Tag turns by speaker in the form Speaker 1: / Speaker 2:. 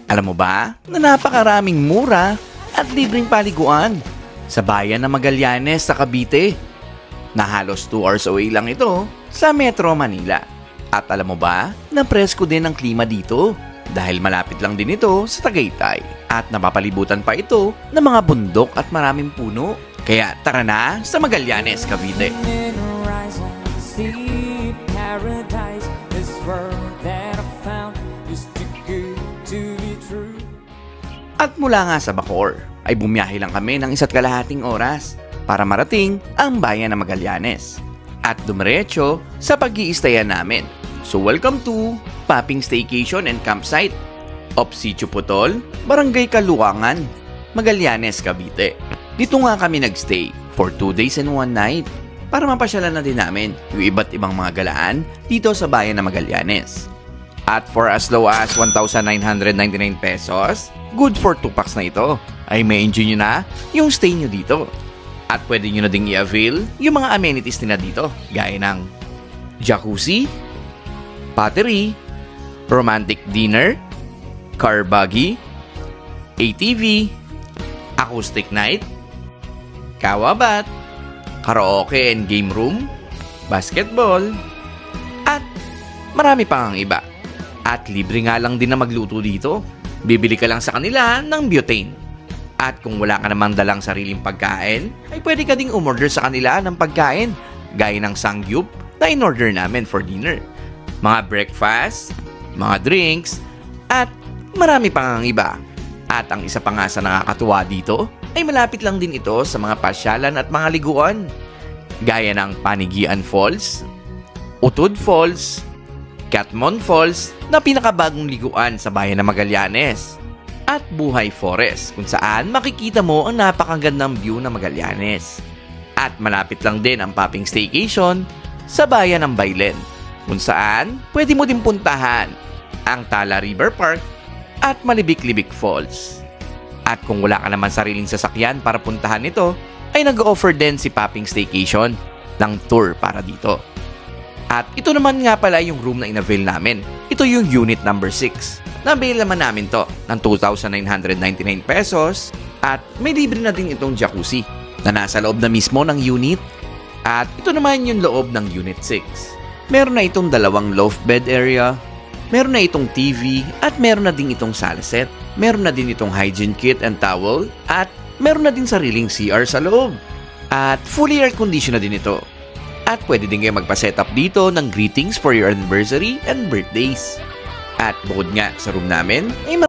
Speaker 1: Alam mo ba na napakaraming mura at libreng paliguan sa bayan ng Magallanes sa Cavite na halos 2 hours away lang ito sa Metro Manila. At alam mo ba na presko din ang klima dito dahil malapit lang din ito sa Tagaytay at napapalibutan pa ito ng mga bundok at maraming puno. Kaya tara na sa Magallanes, Cavite. At mula nga sa Bacoor ay bumiyahe lang kami ng 1.5 oras para marating ang bayan ng Magallanes at dumiretso sa pag-iistayan namin. So welcome to Paping Staycation and Campsite of Sitio Putol, Barangay Kaluangan, Magallanes, Cavite. Dito nga kami nagstay for 2 days and 1 night para mapasyalan na din namin yung iba't ibang mga galaan dito sa bayan ng Magallanes. At for as low as 1,999 pesos, good for 2 packs na ito, ay may enjoy nyo na yung stay nyo dito. At pwede nyo na ding i-avail yung mga amenities nila dito, gaya ng jacuzzi, pottery, romantic dinner, car buggy, ATV, acoustic night, kawabat, karaoke and game room, basketball, at marami pang iba. At libre nga lang din na magluto dito. Bibili ka lang sa kanila ng butane. At kung wala ka namang dalang sariling pagkain, ay pwede ka ding umorder sa kanila ng pagkain, gaya ng sangyup na in-order namin for dinner. Mga breakfast, mga drinks, at marami pang iba. At ang isa pa nga sa nakakatuwa dito, ay malapit lang din ito sa mga pasyalan at mga liguan, gaya ng Panigian Falls, Utod Falls, Catmon Falls na pinakabagong liguan sa bayan ng Magallanes, at Buhay Forest kung saan makikita mo ang napakagandang view ng Magallanes. At malapit lang din ang Paping Staycation sa bayan ng Baylen kung saan pwede mo din puntahan ang Tala River Park at Malibik-Libik Falls. At kung wala ka naman sariling sasakyan para puntahan ito, ay nag-offer din si Paping Staycation ng tour para dito. At ito naman nga pala yung room na in-avail namin. Ito yung unit number 6. Na-avail naman namin to ng 2,999 pesos at may libre na din itong jacuzzi na nasa loob na mismo ng unit. At ito naman yung loob ng unit 6. Meron na itong 2 loft bed area, meron na itong TV at meron na din itong sala set. Meron na din itong hygiene kit and towel at meron na din sariling CR sa loob. At fully air condition na din ito. At pwede din kayo magpa-setup dito ng greetings for your anniversary and birthdays. At bukod nga sa room namin, ay